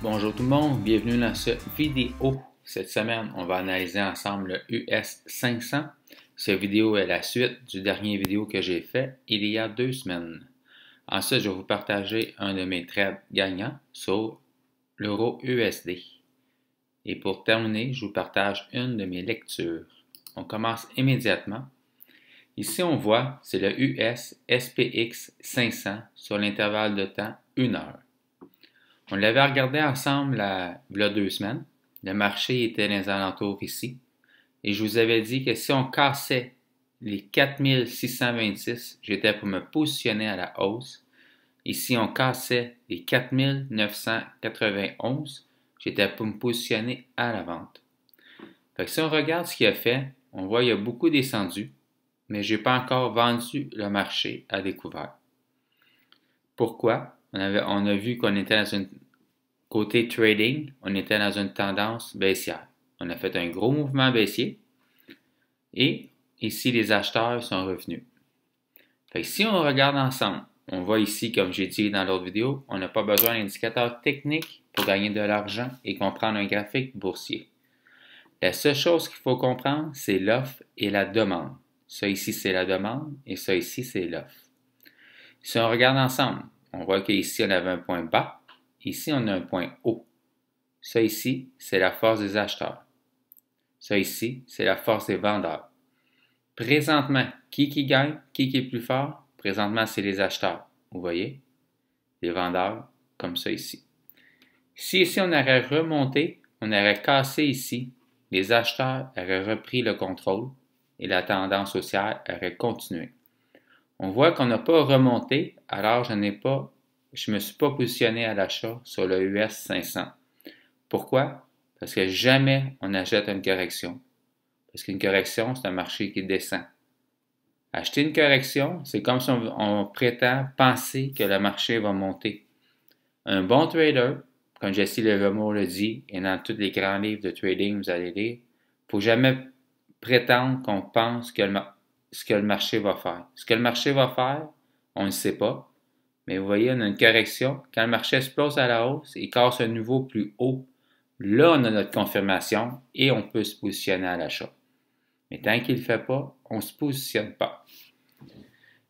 Bonjour tout le monde, bienvenue dans cette vidéo. Cette semaine, on va analyser ensemble le US 500. Cette vidéo est la suite du dernier vidéo que j'ai fait il y a 2 semaines. Ensuite, je vais vous partager un de mes trades gagnants sur l'euro USD. Et pour terminer, je vous partage une de mes lectures. On commence immédiatement. Ici, on voit, c'est le US SPX 500 sur l'intervalle de temps 1 heure. On l'avait regardé ensemble il y a 2 semaines. Le marché était dans les alentours ici. Et je vous avais dit que si on cassait les 4626, j'étais pour me positionner à la hausse. Et si on cassait les 4991, j'étais pour me positionner à la vente. Fait que si on regarde ce qu'il a fait, on voit qu'il y a beaucoup descendu, mais je n'ai pas encore vendu le marché à découvert. Pourquoi? On a vu qu'on était dans une côté trading, on était dans une tendance baissière. On a fait un gros mouvement baissier et ici les acheteurs sont revenus. Fait que si on regarde ensemble, on voit ici, comme j'ai dit dans l'autre vidéo, on n'a pas besoin d'indicateurs techniques pour gagner de l'argent et comprendre un graphique boursier. La seule chose qu'il faut comprendre, c'est l'offre et la demande. Ça ici, c'est la demande et ça ici, c'est l'offre. Si on regarde ensemble, on voit qu'ici, on avait un point bas. Ici, on a un point haut. Ça ici, c'est la force des acheteurs. Ça ici, c'est la force des vendeurs. Présentement, qui gagne? Qui est plus fort? Présentement, c'est les acheteurs. Vous voyez? Les vendeurs, comme ça ici. Si ici, on aurait remonté, on aurait cassé ici, les acheteurs auraient repris le contrôle et la tendance haussière aurait continué. On voit qu'on n'a pas remonté, alors je ne me suis pas positionné à l'achat sur le US 500. Pourquoi? Parce que jamais on achète une correction. Parce qu'une correction, c'est un marché qui descend. Acheter une correction, c'est comme si on prétend penser que le marché va monter. Un bon trader, comme Jesse Livermore le dit, et dans tous les grands livres de trading, vous allez lire, il ne faut jamais prétendre qu'on pense ce que le marché va faire. Ce que le marché va faire, on ne sait pas. Mais vous voyez, on a une correction. Quand le marché explose à la hausse, il casse un niveau plus haut. Là, on a notre confirmation et on peut se positionner à l'achat. Mais tant qu'il ne le fait pas, on ne se positionne pas.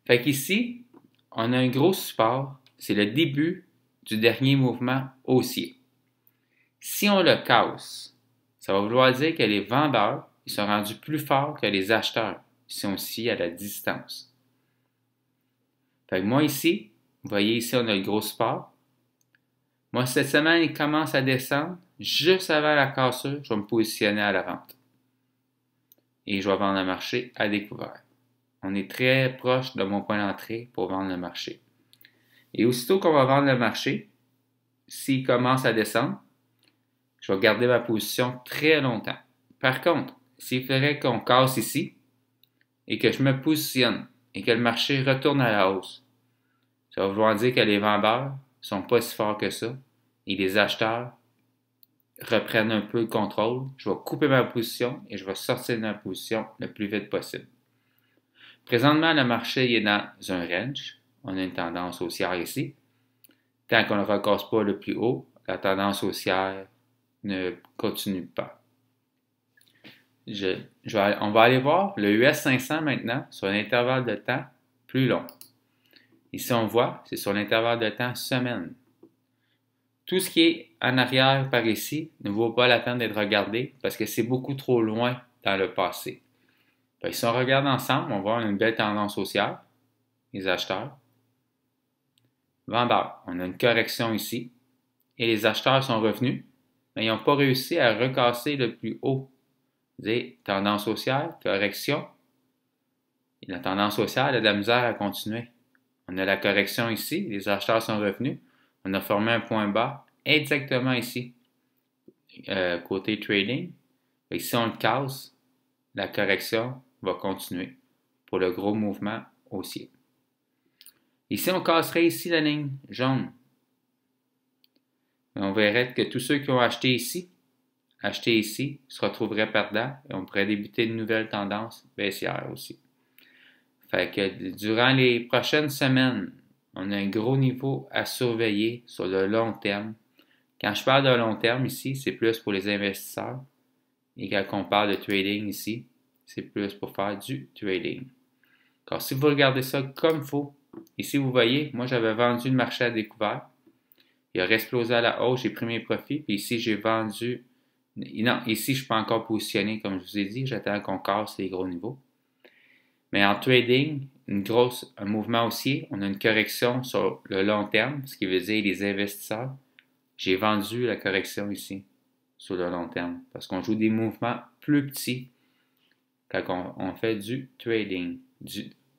Fait qu'ici, on a un gros support. C'est le début du dernier mouvement haussier. Si on le casse, ça va vouloir dire que les vendeurs ils sont rendus plus forts que les acheteurs. Ils sont ici à la distance. Fait que moi ici, vous voyez ici, on a le gros support. Moi, cette semaine, il commence à descendre. Juste avant la cassure, je vais me positionner à la vente. Et je vais vendre le marché à découvert. On est très proche de mon point d'entrée pour vendre le marché. Et aussitôt qu'on va vendre le marché, s'il commence à descendre, je vais garder ma position très longtemps. Par contre, s'il faudrait qu'on casse ici et que je me positionne et que le marché retourne à la hausse, ça va vouloir dire que les vendeurs ne sont pas si forts que ça et les acheteurs reprennent un peu le contrôle. Je vais couper ma position et je vais sortir de ma position le plus vite possible. Présentement, le marché est dans un range. On a une tendance haussière ici. Tant qu'on ne recasse pas le plus haut, la tendance haussière ne continue pas. On va aller voir le US 500 maintenant sur un intervalle de temps plus long. Ici, on voit, c'est sur l'intervalle de temps semaine. Tout ce qui est en arrière par ici ne vaut pas la peine d'être regardé parce que c'est beaucoup trop loin dans le passé. Donc, si on regarde ensemble, on voit une belle tendance haussière, les acheteurs. Vendeurs, on a une correction ici et les acheteurs sont revenus, mais ils n'ont pas réussi à recasser le plus haut. Des tendance haussière, correction. Et la tendance haussière a de la misère à continuer. On a la correction ici, les acheteurs sont revenus. On a formé un point bas exactement ici, côté trading. Et si on le casse, la correction va continuer pour le gros mouvement haussier. Ici, on casserait ici la ligne jaune. On verrait que tous ceux qui ont acheté ici se retrouveraient perdants et on pourrait débuter une nouvelle tendance baissière aussi. Fait que durant les prochaines semaines, on a un gros niveau à surveiller sur le long terme Quand je parle de long terme ici, c'est plus pour les investisseurs. Et quand on parle de trading ici, c'est plus pour faire du trading. Alors, si vous regardez ça comme il faut, ici vous voyez, moi j'avais vendu le marché à découvert. Il a explosé à la hausse, j'ai pris mes profits. Puis ici, j'ai vendu. Non, ici, je ne suis pas encore positionné, comme je vous ai dit. J'attends qu'on casse les gros niveaux. Mais en trading, un mouvement haussier, on a une correction sur le long terme, ce qui veut dire les investisseurs. J'ai vendu la correction ici, sur le long terme, parce qu'on joue des mouvements plus petits quand on fait du trading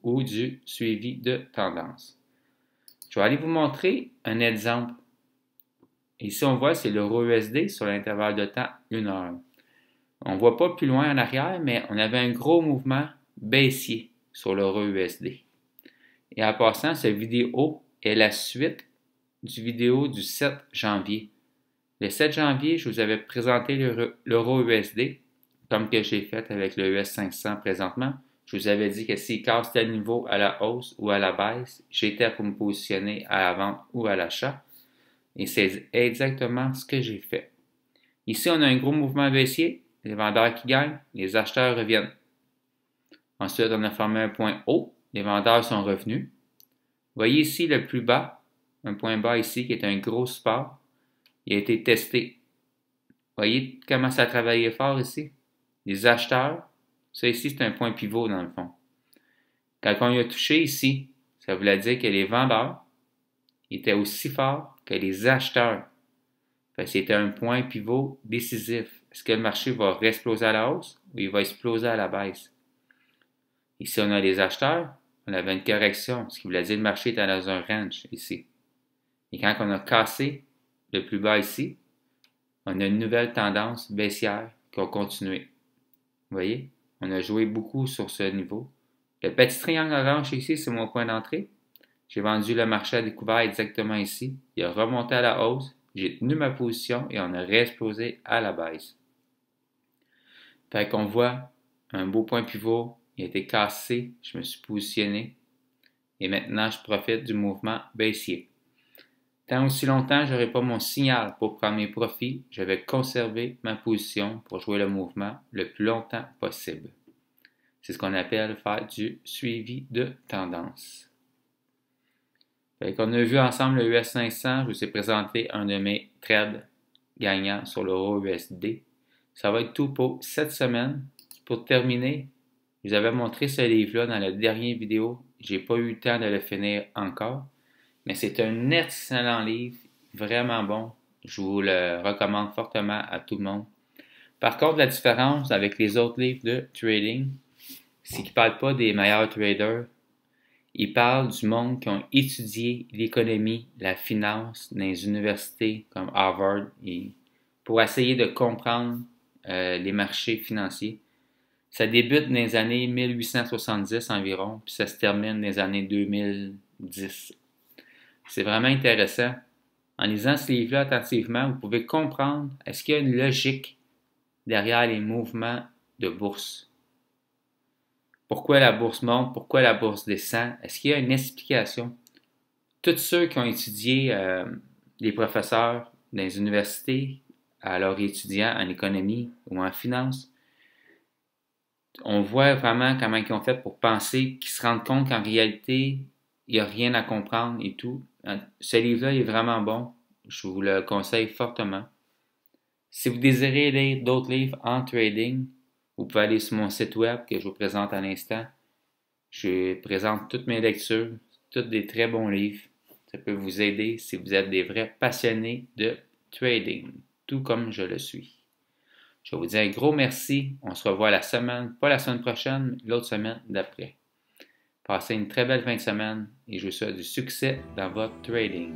ou du suivi de tendance. Je vais aller vous montrer un exemple. Ici, on voit, c'est l'euro USD sur l'intervalle de temps 1 heure. On ne voit pas plus loin en arrière, mais on avait un gros mouvement baissier sur l'euro USD. Et en passant, cette vidéo est la suite du vidéo du 7 janvier. Le 7 janvier, je vous avais présenté l'euro USD, comme que j'ai fait avec le US 500 présentement. Je vous avais dit que s'il casse tel niveau à la hausse ou à la baisse, j'étais pour me positionner à la vente ou à l'achat. Et c'est exactement ce que j'ai fait. Ici, on a un gros mouvement baissier. Les vendeurs qui gagnent, les acheteurs reviennent. Ensuite, on a formé un point haut. Les vendeurs sont revenus. Vous voyez ici le plus bas, un point bas ici qui est un gros support. Il a été testé. Vous voyez comment ça a travaillé fort ici? Les acheteurs, ça ici c'est un point pivot dans le fond. Quand on y a touché ici, ça voulait dire que les vendeurs étaient aussi forts que les acheteurs. C'était un point pivot décisif. Est-ce que le marché va exploser à la hausse ou il va exploser à la baisse? Ici, on a les acheteurs. On avait une correction, ce qui voulait dire que le marché était dans un range ici. Et quand on a cassé le plus bas ici, on a une nouvelle tendance baissière qui a continué. Vous voyez? On a joué beaucoup sur ce niveau. Le petit triangle orange ici, c'est mon point d'entrée. J'ai vendu le marché à découvert exactement ici. Il a remonté à la hausse. J'ai tenu ma position et on a réexplosé à la baisse. Fait qu'on voit un beau point pivot. Il a été cassé. Je me suis positionné. Et maintenant, je profite du mouvement baissier. Tant aussi longtemps, je n'aurai pas mon signal pour prendre mes profits, je vais conserver ma position pour jouer le mouvement le plus longtemps possible. C'est ce qu'on appelle faire du suivi de tendance. On a vu ensemble le US 500, je vous ai présenté un de mes trades gagnants sur l'euro USD. Ça va être tout pour cette semaine. Pour terminer, je vous avais montré ce livre-là dans la dernière vidéo. Je n'ai pas eu le temps de le finir encore. Mais c'est un excellent livre, vraiment bon. Je vous le recommande fortement à tout le monde. Par contre, la différence avec les autres livres de trading, c'est qu'ils ne parlent pas des meilleurs traders. Ils parlent du monde qui ont étudié l'économie, la finance dans les universités comme Harvard pour essayer de comprendre les marchés financiers. Ça débute dans les années 1870 environ, puis ça se termine dans les années 2010. C'est vraiment intéressant. En lisant ce livre-là attentivement, vous pouvez comprendre est-ce qu'il y a une logique derrière les mouvements de bourse. Pourquoi la bourse monte? Pourquoi la bourse descend? Est-ce qu'il y a une explication? Tous ceux qui ont étudié, les professeurs dans les universités, à leurs étudiants en économie ou en finance, on voit vraiment comment ils ont fait pour penser, qu'ils se rendent compte qu'en réalité, il n'y a rien à comprendre et tout. Ce livre-là est vraiment bon. Je vous le conseille fortement. Si vous désirez lire d'autres livres en trading, vous pouvez aller sur mon site web que je vous présente à l'instant. Je présente toutes mes lectures, tous des très bons livres. Ça peut vous aider si vous êtes des vrais passionnés de trading, tout comme je le suis. Je vous dis un gros merci. On se revoit la semaine, pas la semaine prochaine, mais l'autre semaine d'après. Passez une très belle fin de semaine et je vous souhaite du succès dans votre trading.